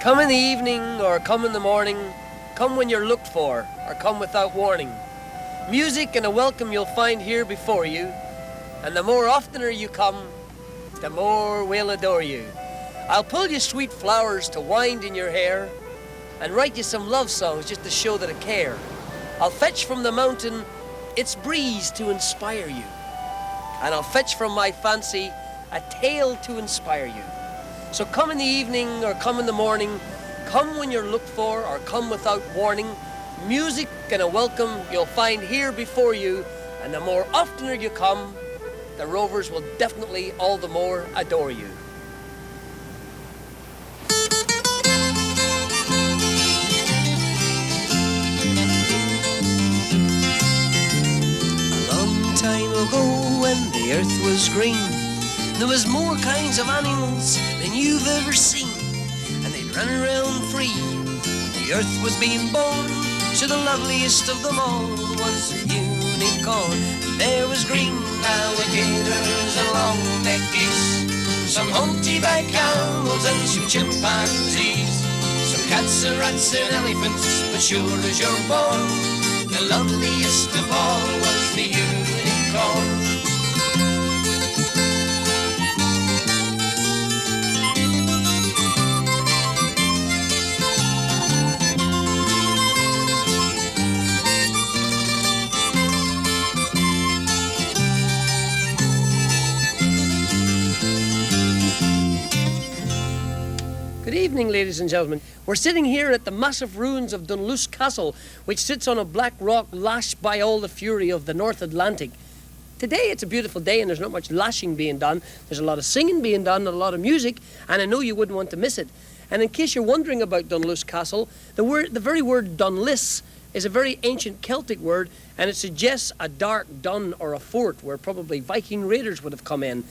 Come in the evening or come in the morning, come when you're looked for or come without warning. Music and a welcome you'll find here before you, and the more oftener you come, the more we'll adore you. I'll pull you sweet flowers to wind in your hair and write you some love songs just to show that I care. I'll fetch from the mountain its breeze to inspire you, and I'll fetch from my fancy a tale to inspire you. So come in the evening or come in the morning, come when you're looked for or come without warning. Music and a welcome you'll find here before you, and the more oftener you come, the Rovers will definitely all the more adore you. A long time ago when the earth was green, there was more kinds of animals than you've ever seen, and they'd run around free. The earth was being born, so the loveliest of them all was a unicorn. There was green alligators and long-necked geese, some humpty-back camels and some chimpanzees, some cats and rats and elephants, but sure as you're born, the loveliest of all was the unicorn. Good evening, ladies and gentlemen. We're sitting here at the massive ruins of Dunluce Castle, which sits on a black rock lashed by all the fury of the North Atlantic. Today it's a beautiful day and there's not much lashing being done. There's a lot of singing being done and a lot of music, and I know you wouldn't want to miss it. And in case you're wondering about Dunluce Castle, the very word Dunluce is a very ancient Celtic word, and it suggests a dark dun or a fort where probably Viking raiders would have come in.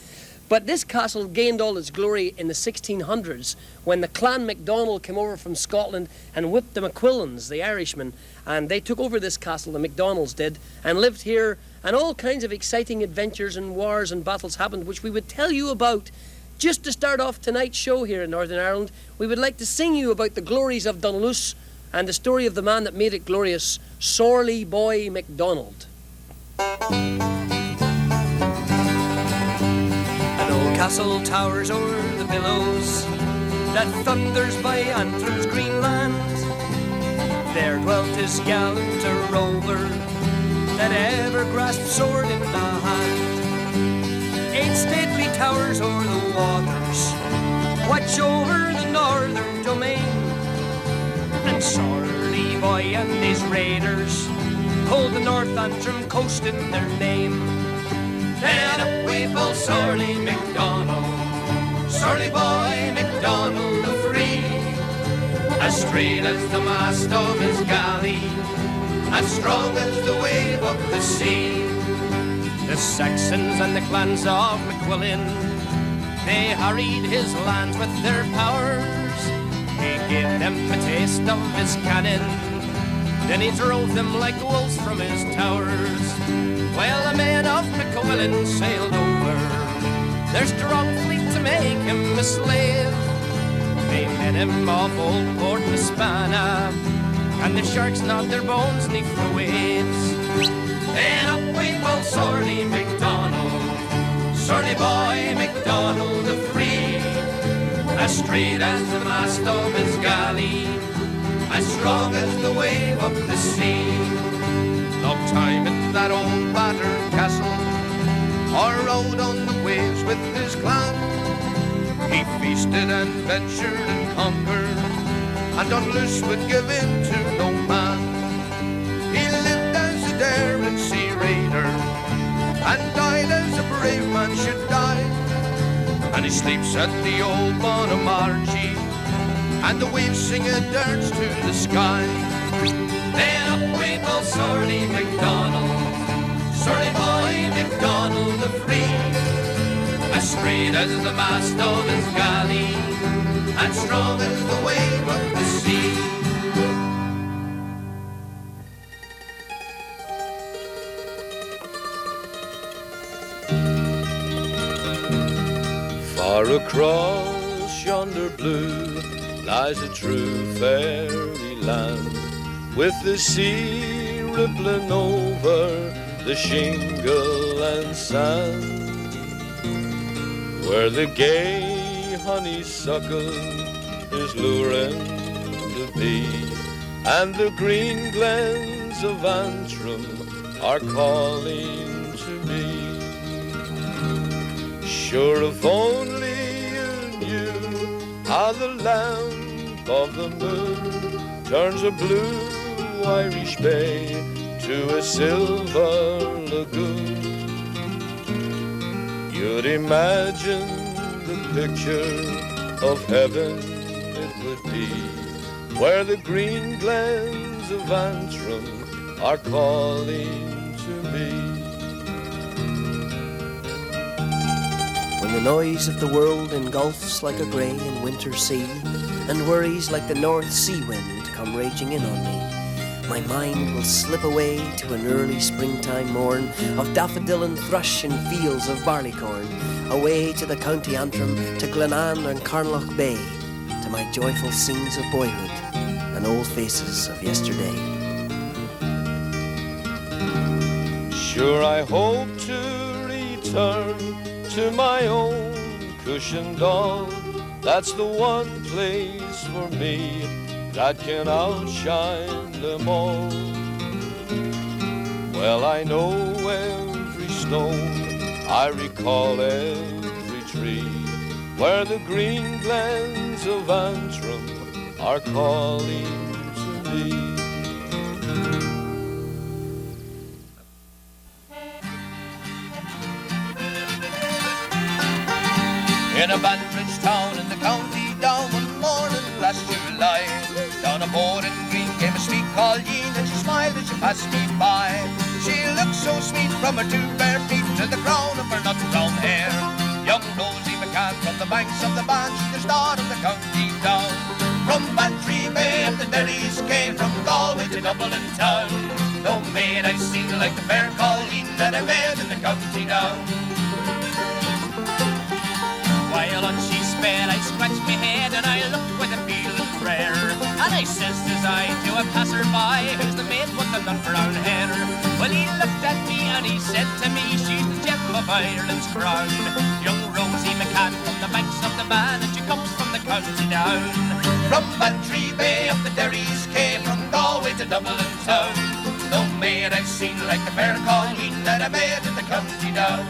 But this castle gained all its glory in the 1600s when the clan McDowell came over from Scotland and whipped the McQuillans, the Irishmen, and they took over this castle, the McDonalds did, and lived here, and all kinds of exciting adventures and wars and battles happened, which we would tell you about. Just to start off tonight's show here in Northern Ireland, we would like to sing you about the glories of Dunluce and the story of the man that made it glorious, Sorley Boy MacDonald. Castle towers o'er the billows that thunders by Antrim's green land. There dwelt his gallant a rover that ever grasped sword in the hand. 8 stately towers o'er the waters watch over the northern domain, and Sorley Boy and his raiders hold the North Antrim coast in their name. Then up we fall Sorley MacDonald, Sorley Boy MacDonald the free, as straight as the mast of his galley, as strong as the wave of the sea. The Saxons and the clans of McQuillan, they harried his lands with their powers. He gave them a taste of his cannon, then he drove them like wolves from his towers. While the men of McQuillan sailed over their strong fleet to make him a slave, they met him off old Port Mespana, and the sharks gnawed their bones neath the waves. Then up went old Sorley MacDonald, Sorley Boy MacDonald the free, as straight as the mast of his galley, as strong as the wave of the sea. Long time in that old battered castle, or rode on the waves with his clan. He feasted and ventured and conquered, and Dunluce would give in to no man. He lived as a daring sea raider, and died as a brave man should die. And he sleeps at the old Monomarchy, and the waves sing a dirge to the sky. Then up went old Sorley MacDonald, Sorley Boy MacDonald the free, as straight as the mast of his galley, and strong as the wave of the sea. Far across yonder blue lies a true fairyland, with the sea rippling over the shingle and sand, where the gay honeysuckle is luring the bee, and the green glens of Antrim are calling to me. Sure, if only you knew how the lamp of the moon turns a blue Irish bay to a silver lagoon, you'd imagine the picture of heaven it would be, where the green glens of Antrim are calling to me. When the noise of the world engulfs like a grey and winter sea, and worries like the North Sea wind come raging in on me, my mind will slip away to an early springtime morn of daffodil and thrush in fields of barleycorn, away to the county Antrim, to Glenanne and Carnlough Bay, to my joyful scenes of boyhood and old faces of yesterday. Sure, I hope to return to my own cushioned doll. That's the one place for me that can outshine them all. Well, I know every stone, I recall every tree, where the green glens of Antrim are calling to me. In a Banbridge town in the county down one morning last July, down a board in Green came a sweet called Jean, and she smiled as she passed me by. She looked so sweet from her two bare feet to the crown of her nut brown hair. Young Rosie McCann from the banks of the Banch, the star of the county down. From Bantry Bay up the Derrys came, from Galway to Dublin town. No maid I've seen like the fair Colleen that I met in the county down. While on she sped, I scratched my head and I looked with a feeling prayer. And I says to a passer-by, who's the maid with the nut brown hair? Well, he looked at me and he said to me, she's the gem of Ireland's crown. Young Rosie McCann from the banks of the Bann, and she comes from the county down. From Bantry Bay up the Derrys came, from Galway to Dublin town. No maid I've seen like the fair Colleen that I met in the county down.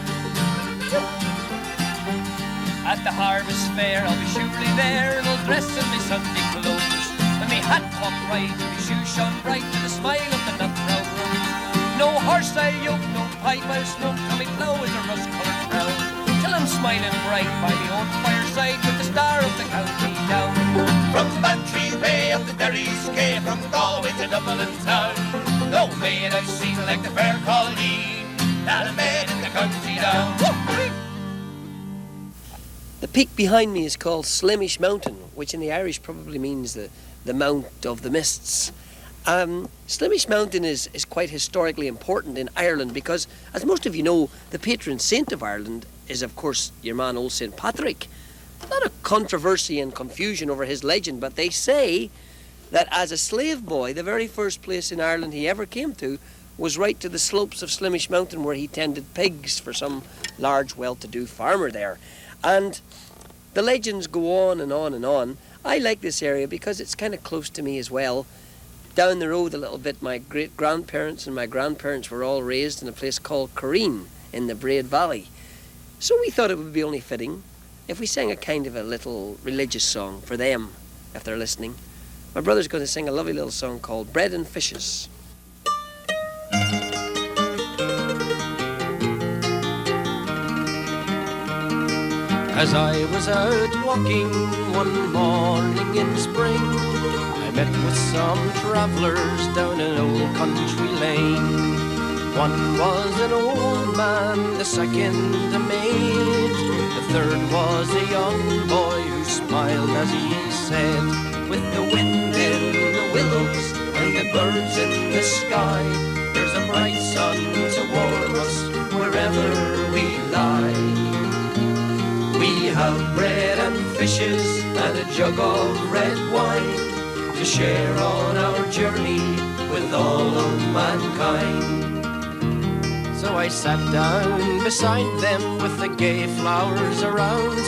At the harvest fair I'll be surely there, and I'll dress in my Sunday clothes, and my hat cocked right, and my shoes shone bright, with a smile of the nut brown rose. No horse I'll yoke, no pipe I'll smoke, and my plough is a rust-coloured crown, till I'm smiling bright by the old fireside with the star of the county down. From Bantry Bay up the Derrys came, from Galway to Dublin town. No maid I've seen like the fair Colleen that I met in the county down. The peak behind me is called Slemish Mountain, which in the Irish probably means the Mount of the Mists. Slemish Mountain is quite historically important in Ireland because, as most of you know, the patron saint of Ireland is, of course, your man old St. Patrick. A lot of controversy and confusion over his legend, but they say that as a slave boy, the very first place in Ireland he ever came to was right to the slopes of Slemish Mountain, where he tended pigs for some large, well-to-do farmer there. And the legends go on and on and on. I like this area because it's kind of close to me as well. Down the road a little bit, my great-grandparents and my grandparents were all raised in a place called Correen in the Braid Valley. So we thought it would be only fitting if we sang a kind of a little religious song for them, if they're listening. My brother's going to sing a lovely little song called Bread and Fishes. As I was out walking one morning in spring, I met with some travellers down an old country lane. One was an old man, the second a maid, the third was a young boy who smiled as he said, with the wind in the willows and the birds in the sky, there's a bright sun to warm us wherever we lie. We have bread and fishes and a jug of red wine to share on our journey with all of mankind. So I sat down beside them with the gay flowers around.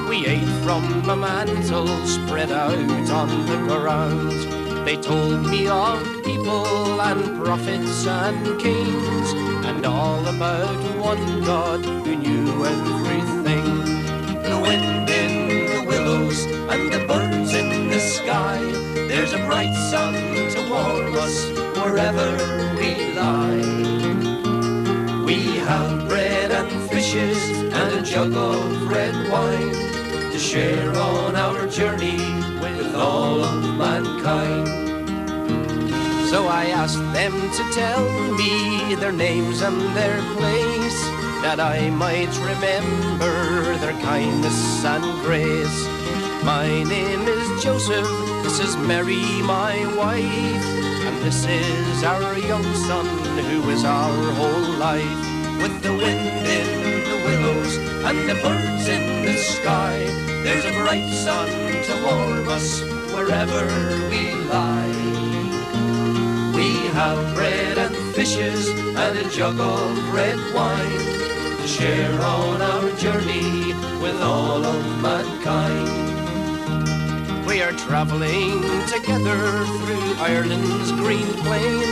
We ate from a mantle spread out on the ground. They told me of people and prophets and kings, and all about one God who knew everything. The wind in the willows and the birds in the sky, there's a bright sun to warm us wherever we lie. We have bread and fishes and a jug of red wine to share on our journey with all of mankind. So I asked them to tell me their names and their place, that I might remember their kindness and grace. My name is Joseph, this is Mary my wife, and this is our young son who is our whole life. With the wind in the willows and the birds in the sky, there's a bright sun to warm us wherever we lie. We have bread and fishes and a jug of red wine to share on our journey with all of mankind. We are travelling together through Ireland's green plain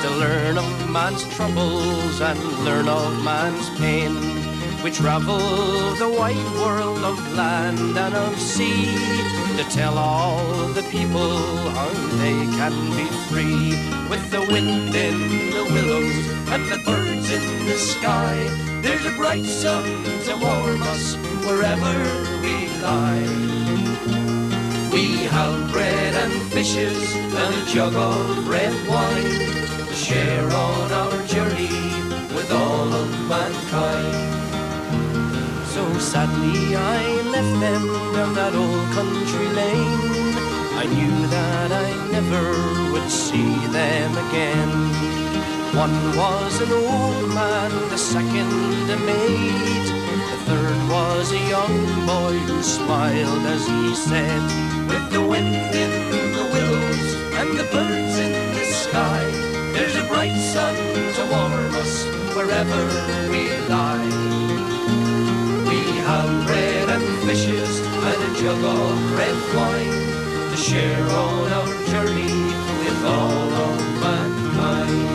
to learn of man's troubles and learn of man's pain. We travel the wide world of land and of sea to tell all the people how they can be free. With the wind in the willows and the birds in the sky, there's a bright sun to warm us wherever we lie. We have bread and fishes and a jug of red wine to share on our journey with all of mankind. So sadly I left them down that old country lane. I knew that I never would see them again. One was an old man, the second a maid, the third was a young boy who smiled as he said, with the wind in the willows and the birds in the sky, there's a bright sun to warm us wherever we lie. We have bread and fishes and a jug of red wine to share on our journey with all of mankind.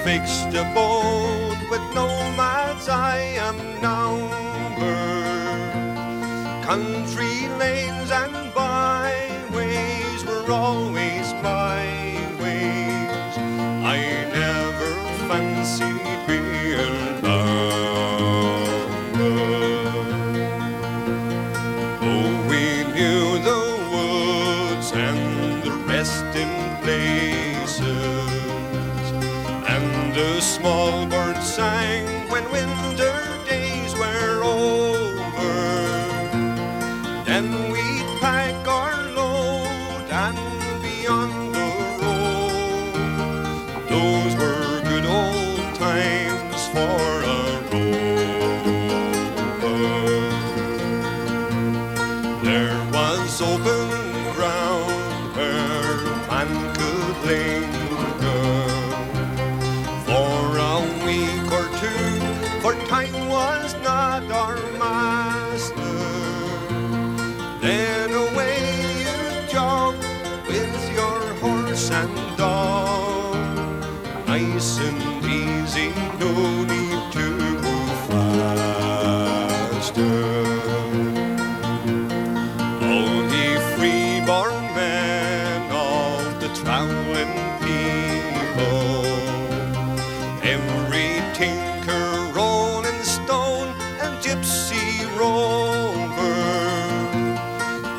Fixed abode with nomads I am numbered. Country lanes and byways were always my ways. I never fancied being bound.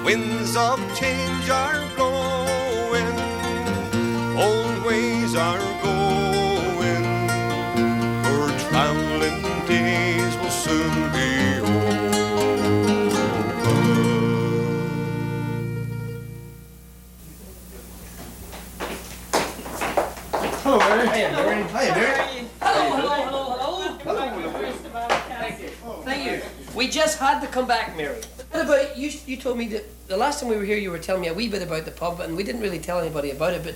winds of change are blowing, old ways are going, our traveling days will soon be over. Hello, Mary. Hiya, Mary. Hiya, Mary. Thank you. We just had to come back, Mary. What about you told me that the last time we were here you were telling me a wee bit about the pub and we didn't really tell anybody about it, but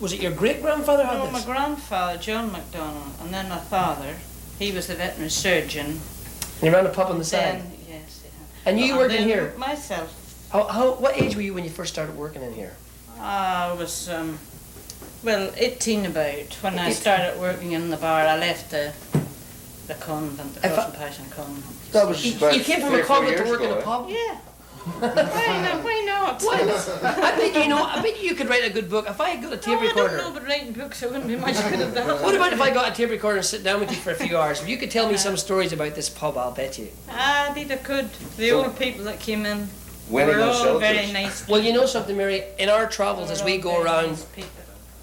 was it your great-grandfather had No, this? my grandfather, John McDowell, and then my father, he was the veterinary surgeon. You ran a pub on the side? Then, yes, yeah. And you worked in here? Myself. What age were you when you first started working in here? I was, 18 about, when I started working in the bar. I left the convent, the Cross and Passion convent. That was You came from a convent to work in a pub? Yeah. Why not? I bet you could write a good book. If I got a tape recorder. I don't know about writing books, I wouldn't be much good at that. What about if I got a tape recorder and sit down with you for a few hours? You could tell me some stories about this pub, I'll bet you. I did, I could. The old people that came in Winning were all those very shelters. nice. Well, you know something, Mary? In our travels, as we go around, Nice people.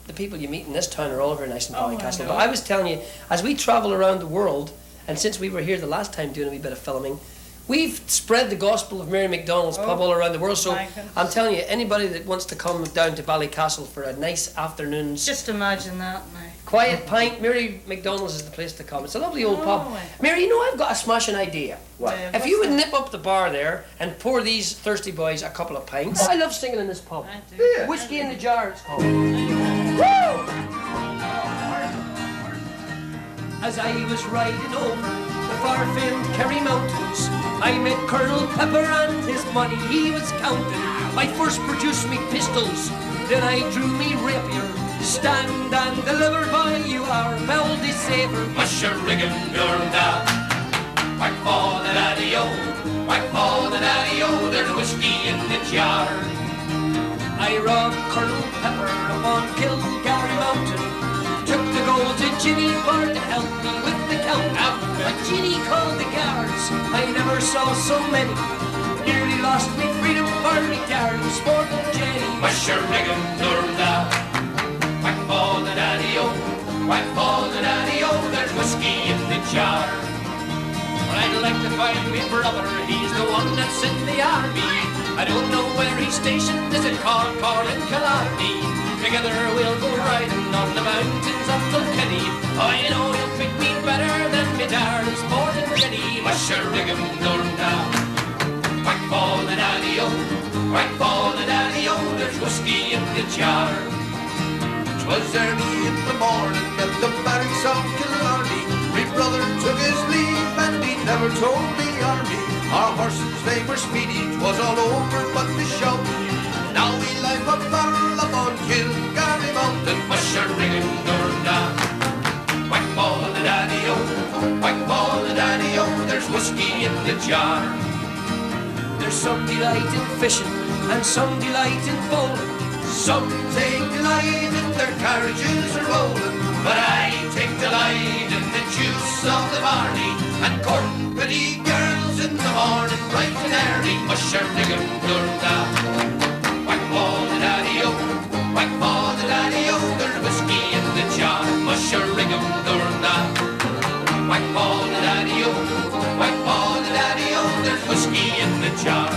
the people you meet in this town are all very nice in Oh, Blarney I Castle. know. But I was telling you, as we travel around the world, and since we were here the last time doing a wee bit of filming, we've spread the gospel of Mary McDonald's pub all around the world. So my goodness. I'm telling you, anybody that wants to come down to Ballycastle for a nice afternoon's Just imagine that now. quiet pint, Mary McDonald's is the place to come. It's a lovely old pub. Oh, Mary, you know, I've got a smashing idea. What? If you would nip up the bar there and pour these thirsty boys a couple of pints. I love singing in this pub. I do. Yeah. Whiskey in the jar, it's called. Woo! As I was riding over the far-famed Kerry Mountains, I met Colonel Pepper and his money he was counting. I first produced me pistols, then I drew me rapier. Stand and deliver by you our melody saver. Musher riggin' durda, whack for the daddy-o, whack for the daddy-o, there's whiskey in the jar. I robbed Colonel Pepper upon Kilgarry Mountain, took the gold to Ginny for to help me with the count. But Ginny called the guards, I never saw so many, nearly lost me freedom for me darling sporting Jenny. Musher riggin' durda, whack for the daddy-o, whack for the daddy-o, there's whiskey in the jar. Well, I'd like to find me brother, he's the one that's in the army. I don't know where he's stationed, is it Cork or in Killarney? Together we'll go riding on the mountains of Kilkenny. I know he'll treat me better than me darling sporting Jenny. Musher riggin' durda, whack for the daddy-o, whack for the daddy-o, there's whiskey in the jar. 'Twas early in the morning at the barracks of Killarney. My brother took his leave and he never told the army. Our horses, they were speedy, 'twas all over but the show. Now we life a barrel up on Kilgarry Mountain. Musher riggin' durda, whack for the daddy-o, whack for the daddy-o, there's whiskey in the jar. There's some delight in fishing and some delight in bowling. Some take delight in their carriages are rolling, But I take delight in the juice of the barley and courting pretty girls in the morning, bright and early. Musher riggin' durda, whack for the daddy-o, whack for the daddy-o, there's whiskey in the jar. Musher riggin' durda, whack for the daddy-o, whack for the daddy-o, there's whiskey in the jar.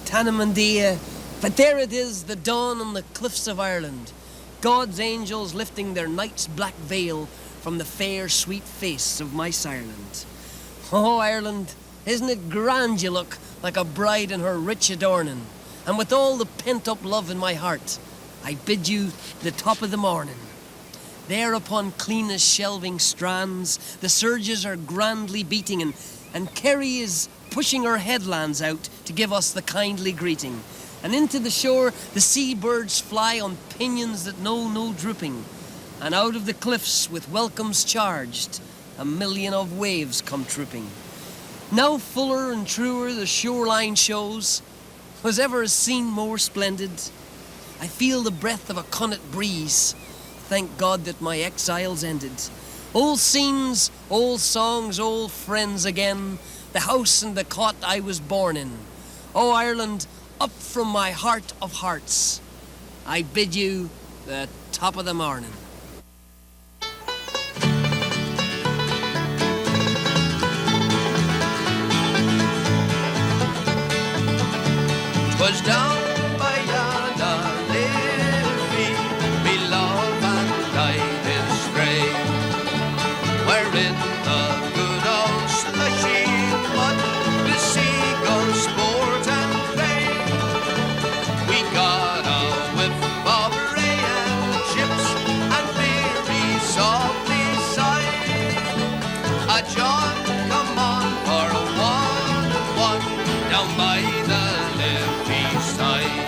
Tanamandia, but there it is, the dawn on the cliffs of Ireland. God's angels lifting their night's black veil from the fair, sweet face of my Ireland. Oh, Ireland, isn't it grand you look, like a bride in her rich adorning? And with all the pent-up love in my heart, I bid you the top of the morning. There upon cleanest shelving strands, the surges are grandly beating, and Kerry is pushing her headlands out to give us the kindly greeting. And into the shore, the seabirds fly on pinions that know no drooping. And out of the cliffs, with welcomes charged, a million of waves come trooping. Now fuller and truer the shoreline shows. Was ever a scene more splendid? I feel the breath of a connaught breeze. Thank God that my exile's ended. Old scenes, old songs, old friends again. The house and the cot I was born in. Oh, Ireland, up from my heart of hearts, I bid you the top of the morning. 'Twas down by yonder little field me love and I did stray, where in the good old slushy mud the seagulls sport and play. We got a whiff of ray and chips and beery softly sigh. A John, come on for a 1-1 down by the side.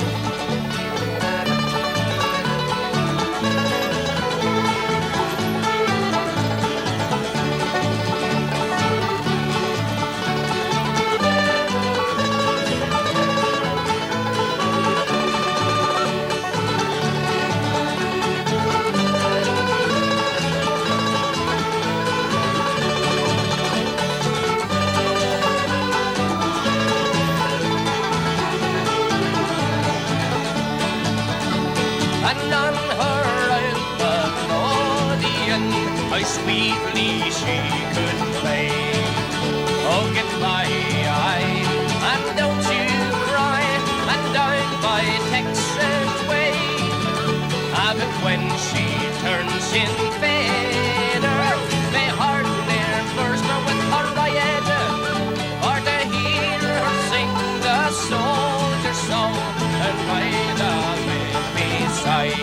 And on her Caledonian, how sweetly she could play. Oh, get my eye, and don't you cry, and down by Texas way. But when she turns in better, they heart their burst with her riot, or to hear her sing the soldier song and ride beside.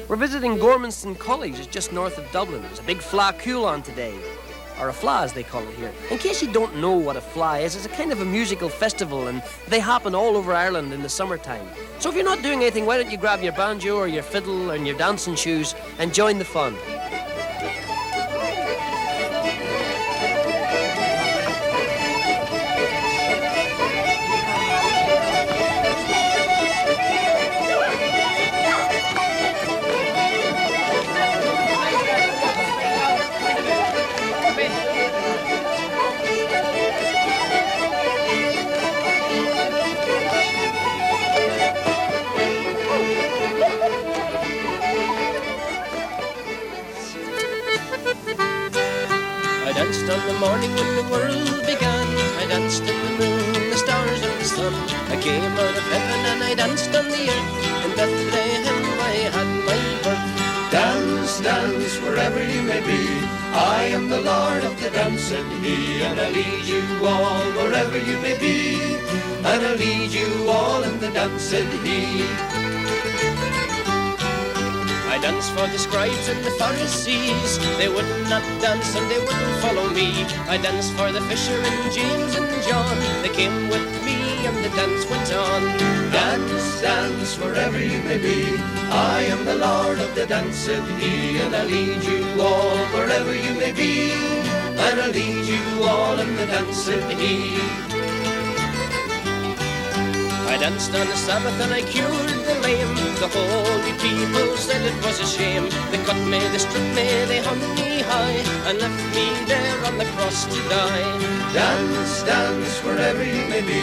We're visiting Gormanston College, it's just north of Dublin. There's a big fleadh cúil on today, or a fleadh as they call it here. In case you don't know what a fleadh is, it's a kind of a musical festival, and they happen all over Ireland in the summertime. So if you're not doing anything, why don't you grab your banjo or your fiddle and your dancing shoes and join the fun. I danced on the morning when the world began. I danced in the moon, the stars and the sun. I came out of heaven and I danced on the earth. In Bethlehem I had my birth. Dance, dance, wherever you may be. I am the Lord of the dance, said he, and I lead you all wherever you may be. And I lead you all in the dance, said he. I danced for the scribes and the Pharisees. They would not dance and they wouldn't follow me. I danced for the fishermen, James and John. They came with me and the dance went on. Dance, dance, wherever you may be. I am the Lord of the dance, said he, and I lead you all wherever you may be. And I lead you all in the dance, said he. I danced on the Sabbath and I cured the lame. The holy people said it was a shame. They cut me, they stripped me, they hung me high, and left me there on the cross to die. Dance, dance, wherever you may be.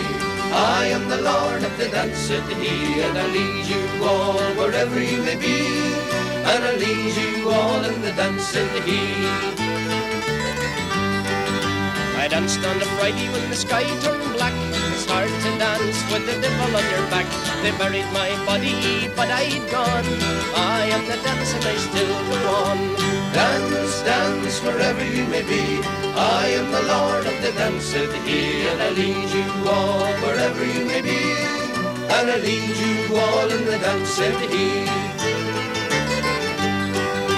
I am the Lord of the dance, said he, and I lead you all wherever you may be. And I lead you all in the dance, said he. I danced on the Friday when the sky turned black. It's hard to dance with the devil on your back. They buried my body, but I'd gone. I am the dance and I still go on. Dance, dance, wherever you may be. I am the Lord of the dance, said he, and I lead you all wherever you may be. And I lead you all in the dance, said he.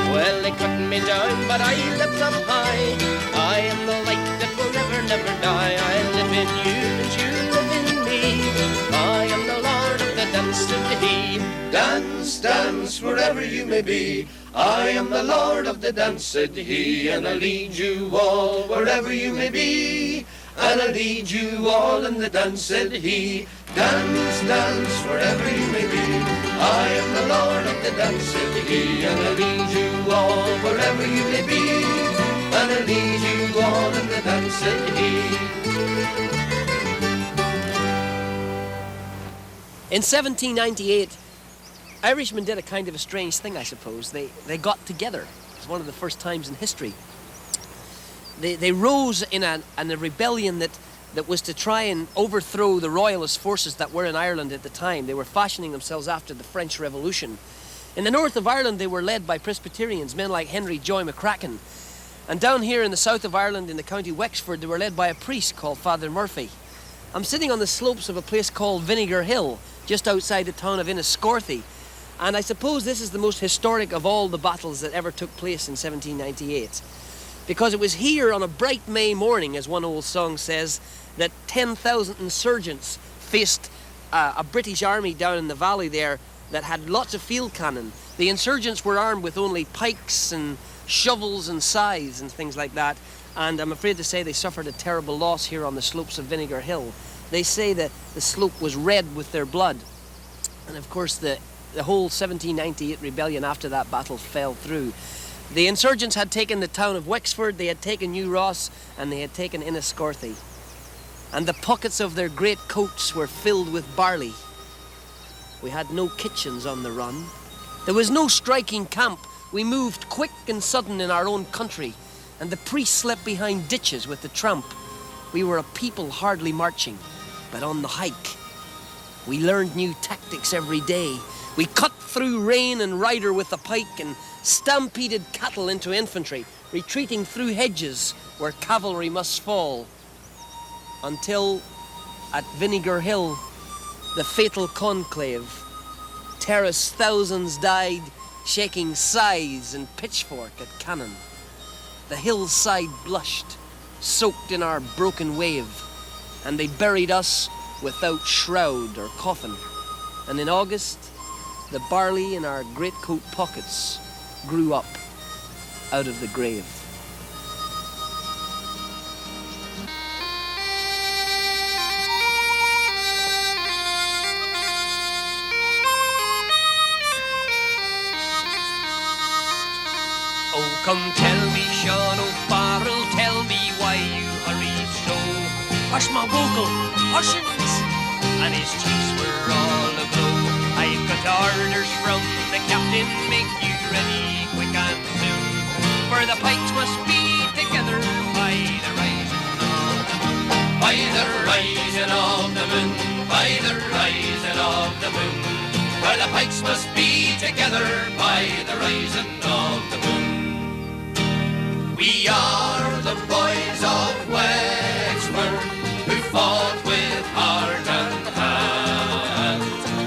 Well, they cut me down, but I lift up high. I am the light that will never, never die. I live in you and you live in me. I am the Lord of the Dance, dance, wherever you may be. I am the Lord of the dance, said he, and I'll lead you all wherever you may be. And I'll lead you all in the dance, said he. Dance, dance, wherever you may be. I am the Lord of the dance, said he, and I'll lead you all wherever you may be. And I'll lead you all in the dance, said he. In 1798, Irishmen did a kind of a strange thing, I suppose. They got together. It was one of the first times in history. They rose in a rebellion that was to try and overthrow the royalist forces that were in Ireland at the time. They were fashioning themselves after the French Revolution. In the north of Ireland, they were led by Presbyterians, men like Henry Joy McCracken. And down here in the south of Ireland, in the county Wexford, they were led by a priest called Father Murphy. I'm sitting on the slopes of a place called Vinegar Hill, just outside the town of Enniscorthy. And I suppose this is the most historic of all the battles that ever took place in 1798. Because it was here on a bright May morning, as one old song says, that 10,000 insurgents faced a British army down in the valley there that had lots of field cannon. The insurgents were armed with only pikes and shovels and scythes and things like that. And I'm afraid to say they suffered a terrible loss here on the slopes of Vinegar Hill. They say that the slope was red with their blood. And of course the whole 1798 rebellion after that battle fell through. The insurgents had taken the town of Wexford, they had taken New Ross, and they had taken Enniscorthy. And the pockets of their great coats were filled with barley. We had no kitchens on the run. There was no striking camp. We moved quick and sudden in our own country, and the priests slept behind ditches with the tramp. We were a people hardly marching, but on the hike. We learned new tactics every day. We cut through rain and rider with the pike and stampeded cattle into infantry, retreating through hedges where cavalry must fall. Until, at Vinegar Hill, the fatal conclave, terraced thousands died, shaking scythes and pitchfork at cannon. The hillside blushed, soaked in our broken wave, and they buried us without shroud or coffin. And in August, the barley in our greatcoat pockets grew up out of the grave. Oh, come tell me, Sean O'Farrell, tell me why you hurried so. Hush, my bogle, hushins, and his cheeks were all aglow. I've got orders from the captain, make you ready quick and soon, for the pikes must be together by the rising of the moon. By the rising of the moon, by the rising of the moon, for the pikes must be together by the rising of the moon. We are the boys of Wexford who fought with heart and hand,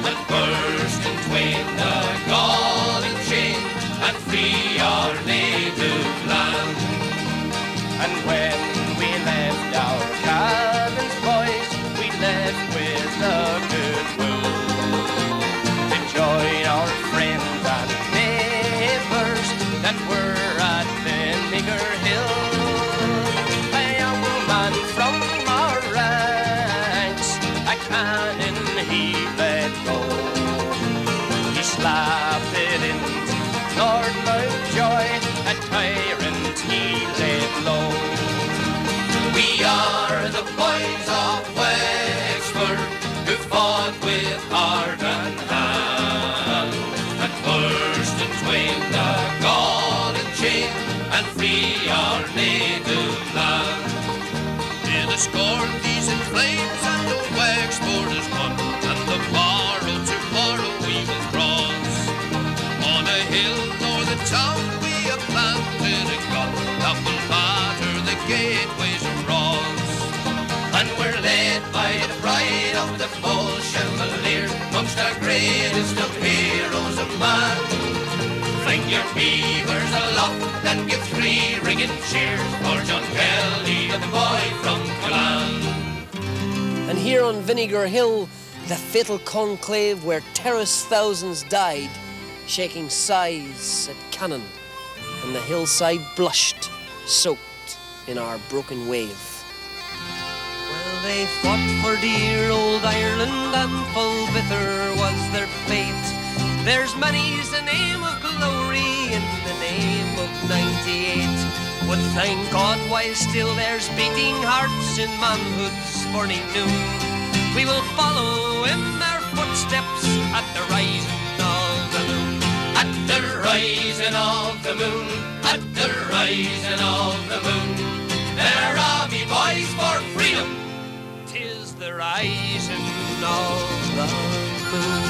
and burst in twain the galling chain, and free our native land. And when we left our cabins, boys, we left with a goodwill to join our friends and neighbours that were at Vinegar Hill. A young man from our ranks, a cannon he let go. He slapped it into Lord Mountjoy, a tyrant he laid low. We are the boys of Wexford who fought with heart and hand, and burst in twain the galling chain, and free our native land. In the Scorpies in flames and the Wexford is won, and the morrow tomorrow we will cross. On a hill nor the town we have planted a gun that will batter the gateways of Ross. And we're led by the pride of the full Chevalier, amongst our greatest of heroes of man. Fling your beavers aloft and give three ringing cheers for John Kelly, the boy from Caledonian. And here on Vinegar Hill, the fatal conclave where terraced thousands died, shaking sighs at cannon, and the hillside blushed, soaked in our broken wave. Well, they fought for dear old Ireland, and full bitter was their fate. There's many's the name of glory in the name of 98. But thank God while still there's beating hearts in manhood's burning noon, we will follow in their footsteps at the rising of the moon. At the rising of the moon, at the rising of the moon, there are me boys for freedom, 'tis the rising of the moon.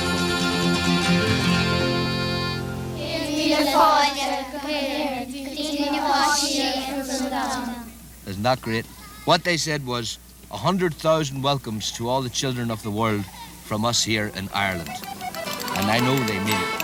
Isn't that great? What they said was 100,000 welcomes to all the children of the world from us here in Ireland. And I know they mean it.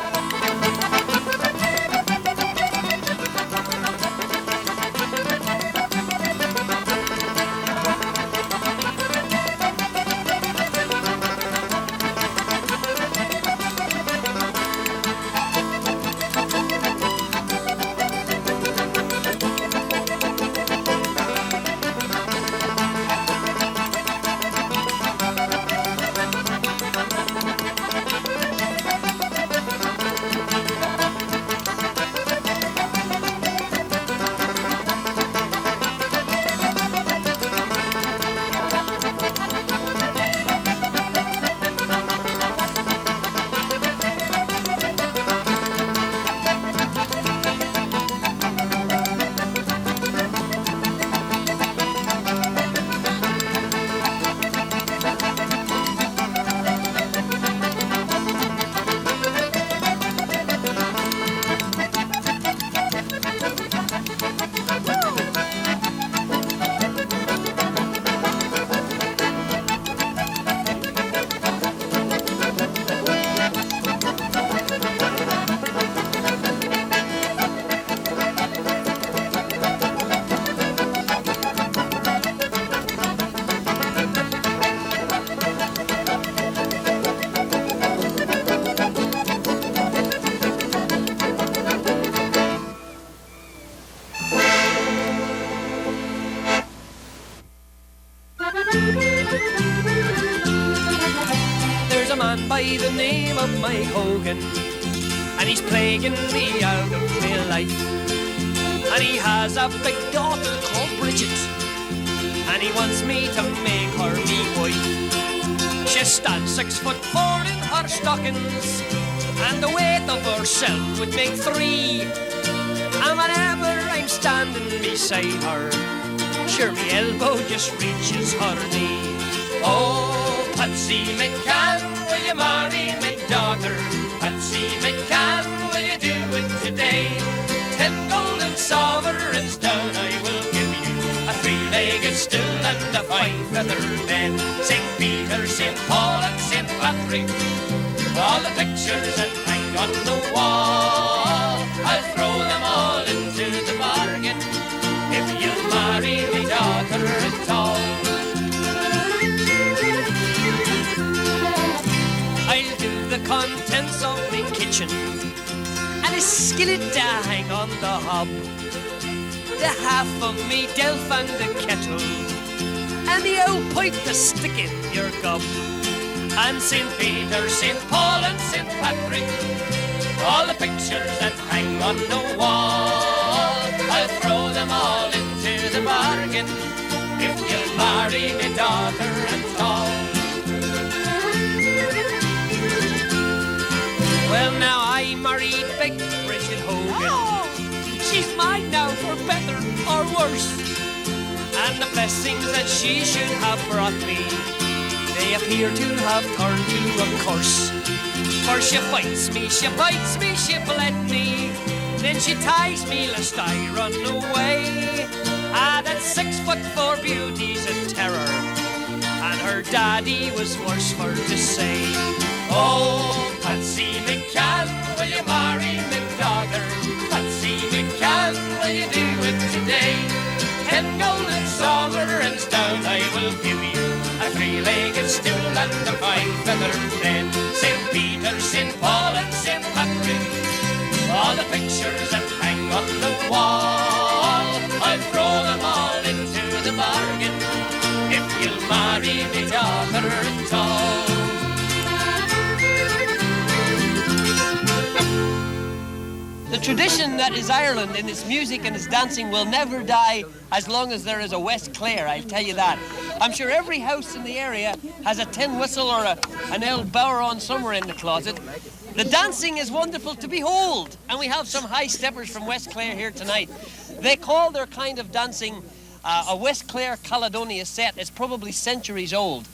There's a man by the name of Mike Hogan, and he's plaguing me out of my life. And he has a big daughter called Bridget, and he wants me to make her me wife. She stands 6'4" in her stockings, and the weight of herself would make 3. And whenever I'm standing beside her, sure me elbow just reaches her knee. Oh, Patsy McCann, will you marry my daughter? Patsy McCann, will you do it today? 10 golden sovereigns down I will give you, a 3-legged stool and a 5-feather bed. St. Peter, St. Paul and St. Patrick, all the pictures that hang on the wall, I'll throw them all into the bargain if you'll marry my daughter at all. I'll do the contents of my kitchen and a skillet to hang on the hob, the half of me delf and the kettle, and the old pipe to stick in your gob. And St. Peter, St. Paul and St. Patrick, all the pictures that hang on the wall, I'll throw them all into the bargain if you'll marry my daughter at all. Well, now I married big Bridget Hogan. Oh, she's mine now for better or worse. And the blessings that she should have brought me, they appear to have turned to a curse. For she fights me, she bites me, she bled me, then she ties me lest I run away. Ah, that 6'4" beauty's a terror, and her daddy was worse for to say. Oh, Patsy McCann, will you marry my daughter? Patsy McCann, will you do it today? 10 golden sovereigns down I will give you, a 3-legged stool and a 5-feather bed. St. Peter, St. Paul and St. Patrick, on the wall. I'll throw them all into the bargain if you'll marry me daughter at all. The tradition that is Ireland in its music and its dancing will never die as long as there is a West Clare, I'll tell you that. I'm sure every house in the area has a tin whistle or an old bower on somewhere in the closet. The dancing is wonderful to behold, and we have some high steppers from West Clare here tonight. They call their kind of dancing a West Clare Caledonian set. It's probably centuries old.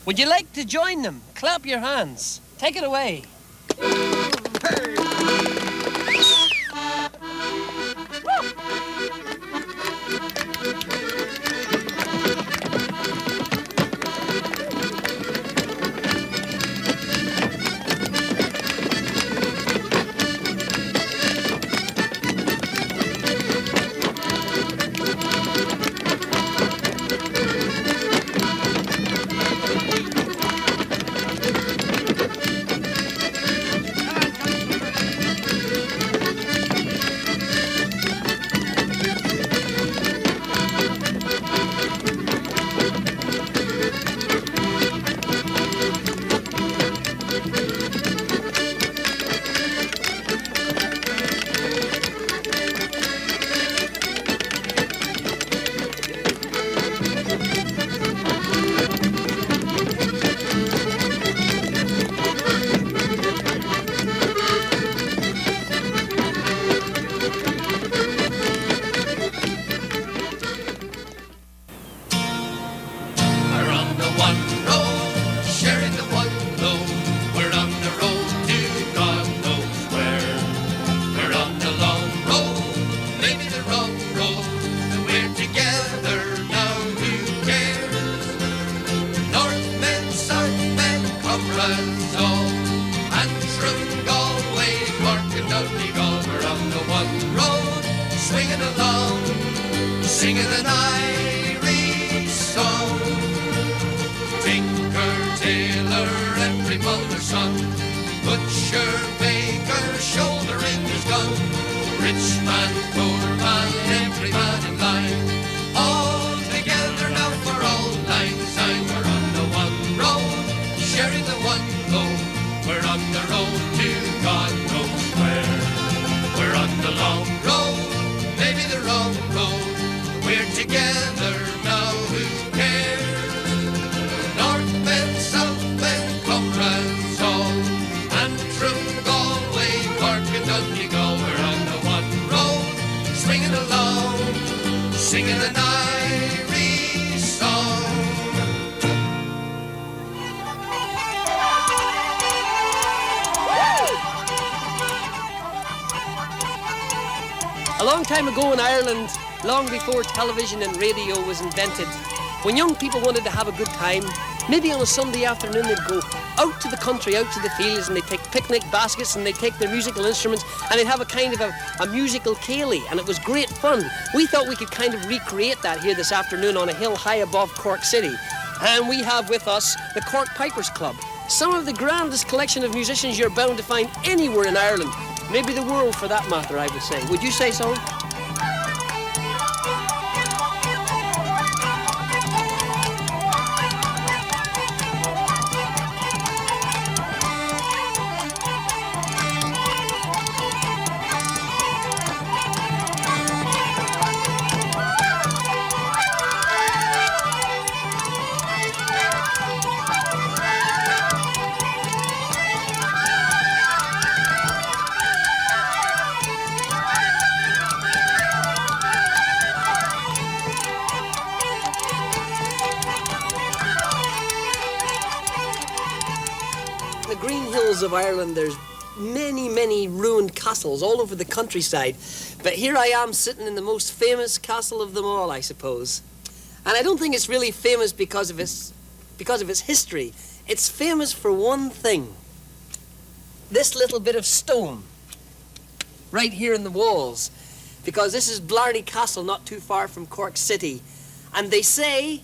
Would you like to join them? Clap your hands. Take it away. A long time ago in Ireland, long before television and radio was invented, when young people wanted to have a good time, maybe on a Sunday afternoon they'd go out to the country, out to the fields, and they'd take picnic baskets and they'd take their musical instruments and they'd have a kind of a musical ceilidh, and it was great fun. We thought we could kind of recreate that here this afternoon on a hill high above Cork City. And we have with us the Cork Pipers Club, some of the grandest collection of musicians you're bound to find anywhere in Ireland. Maybe the world, for that matter, I would say. Would you say so? Of Ireland, there's many ruined castles all over the countryside, but here I am sitting in the most famous castle of them all, I suppose. And I don't think it's really famous because of its history. It's famous for one thing: this little bit of stone right here in the walls, because this is Blarney Castle, not too far from Cork City, and they say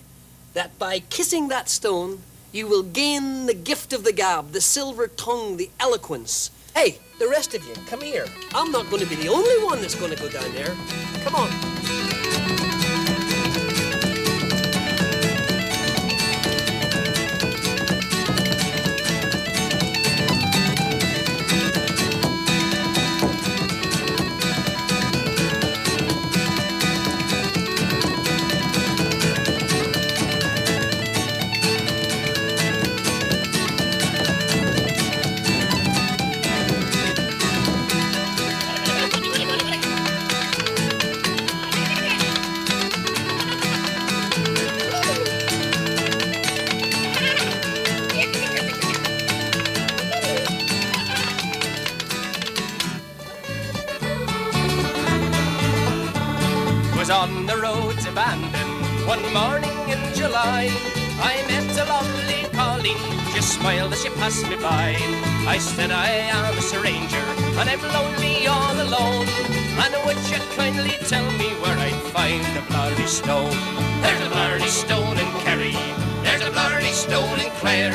that by kissing that stone you will gain the gift of the gab, the silver tongue, the eloquence, Hey, the rest of you, come here. I'm not going to be the only one that's going to go down there. Come on. On the roads abandoned one morning in July, I met a lovely Colleen, just smiled as she passed me by. I said I am a stranger and I'm lonely all alone, and would you kindly tell me where I'd find a Blarney stone? There's a Blarney stone in Kerry, there's a Blarney stone in Clare,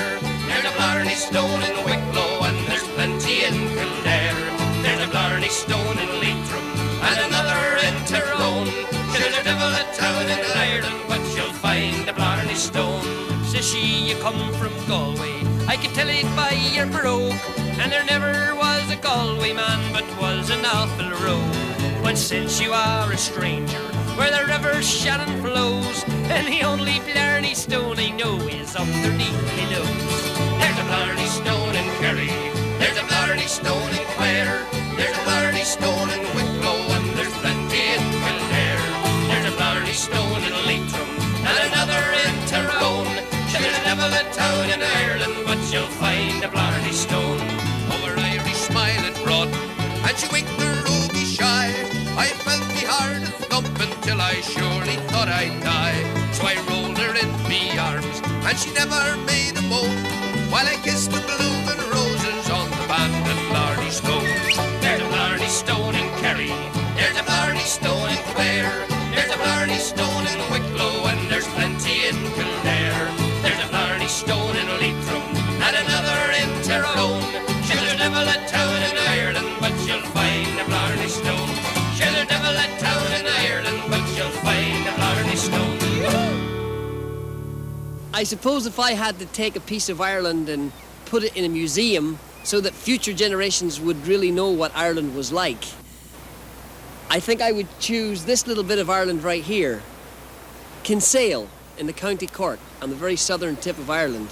there's a Blarney stone in Wicklow, and there's plenty in Kildare. There's a Blarney stone in Leitrim and another in Tyrone. There's a devil a town in Ireland, but you'll find a Blarney stone. Says she, you come from Galway, I can tell it by your brogue, and there never was a Galway man, but was an awful rogue. But since you are a stranger, where the river Shannon flows, and the only Blarney stone I know is underneath my nose. There's a Blarney stone in Kerry, there's a Blarney stone in Clare, there's a Blarney stone in Wicklow, and there's plenty in Kildare. There's a Blarney stone in Leitrim and another in Tyrone. There's never a town in Ireland, but you'll find a Blarney stone. Our Irish smile it brought, and she winked the ruby shy. I felt me heart a thumping till I surely thought I'd die. So I rolled her in me arms, and she never made a moan, while I kissed the blooming roses on the abandoned Blarney stone. There's a Blarney stone in Kerry, there's a Blarney stone in Clare, there's a Blarney stone in Wicklow, and there's plenty in Kildare. There's a Blarney stone in Leitrim and another in Tyrone. There's never a town in Ireland, but you'll find a Blarney stone. There's never a town in Ireland, but you'll find a Blarney stone. I suppose if I had to take a piece of Ireland and put it in a museum so that future generations would really know what Ireland was like, I think I would choose this little bit of Ireland right here, Kinsale in the County Cork, on the very southern tip of Ireland.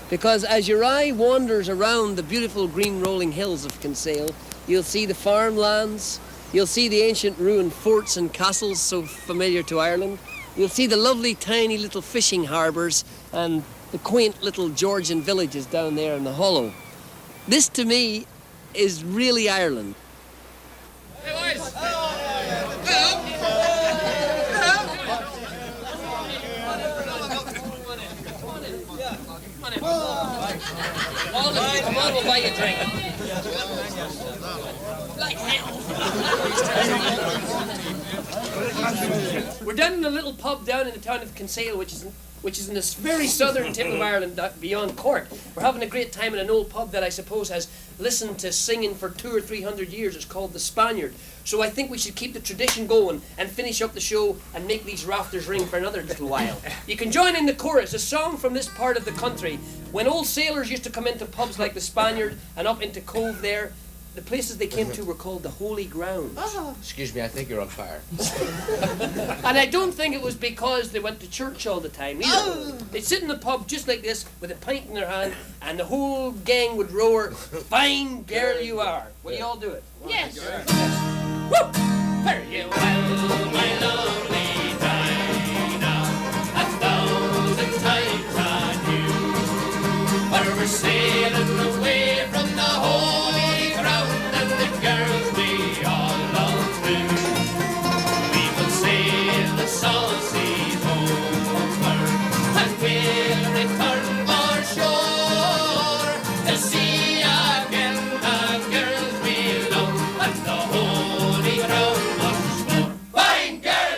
Because as your eye wanders around the beautiful green rolling hills of Kinsale, you'll see the farmlands, you'll see the ancient ruined forts and castles so familiar to Ireland, you'll see the lovely tiny little fishing harbours and the quaint little Georgian villages down there in the hollow. This to me is really Ireland. Hey boys! All of you, come on, we'll buy you a drink. Like hell. We're down in a little pub down in the town of Kinsale, which is in this very southern tip of Ireland beyond Cork. We're having a great time in an old pub that I suppose has listened to singing for 200 or 300 years. It's called the Spaniard. So I think we should keep the tradition going and finish up the show and make these rafters ring for another little while. You can join in the chorus, a song from this part of the country. When old sailors used to come into pubs like the Spaniard and up into Cove there, the places they came to were called the Holy Grounds. Excuse me, I think you're on fire. And I don't think it was because they went to church all the time either. They'd sit in the pub just like this with a pint in their hand, and the whole gang would roar, "Fine girl you are." Will you all do it? Yes. Woo! Fare you well, my lovely Dinah, 1,000 times on you. For we're sailing away from the holy ground, and the girls we all love through. We will sail the salt seas over, and we'll return for shore to see again the girls we love, and the holy ground once more. Fine girl!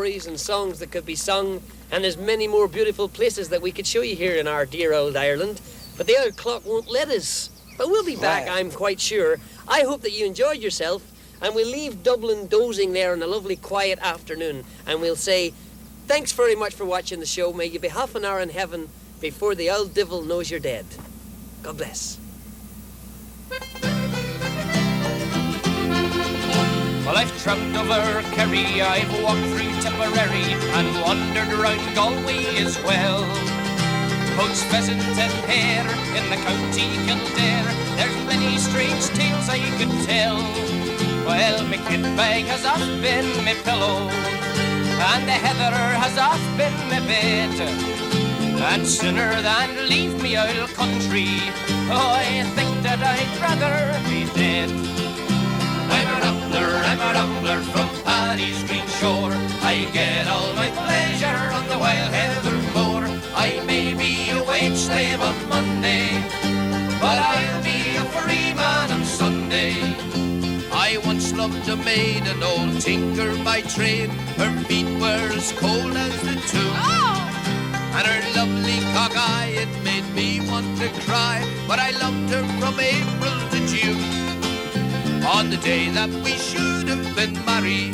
stories and songs that could be sung, and there's many more beautiful places that we could show you here in our dear old Ireland. But the old clock won't let us. But we'll be back, I'm quite sure. I hope that you enjoyed yourself, and we'll leave Dublin dozing there on a lovely quiet afternoon, and we'll say, thanks very much for watching the show. May you be half an hour in heaven before the old devil knows you're dead. God bless. Well, I've tramped over Kerry, I've walked through Tipperary, and wandered around Galway as well. Poached pheasant and hare in the county Kildare, there's many strange tales I could tell. Well, my kit bag has oft been my pillow, and the heather has oft been my bed. And sooner than leave me old country, oh, I think that I'd rather be dead. I'm a rambler from Paddy's green shore. I get all my pleasure on the wild heather moor. I may be a wage slave on Monday, but I'll be a free man on Sunday. I once loved a maid, an old tinker by trade. Her feet were as cold as the tomb. And her lovely cock eye, it made me want to cry. But I loved her from April to June. On the day that we should have been married,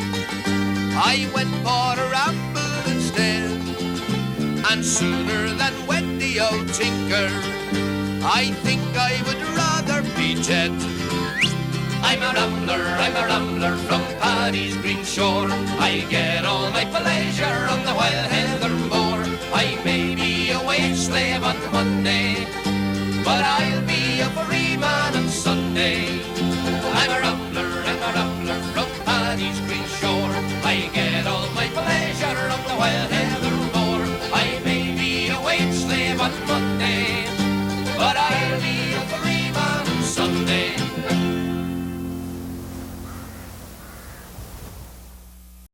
I went for a ramble instead. And sooner than wed the old tinker, I think I would rather be dead. I'm a rambler from Paddy's green shore. I get all my pleasure on the wild heather moor. I may be a wage slave on Monday, but I'll be a free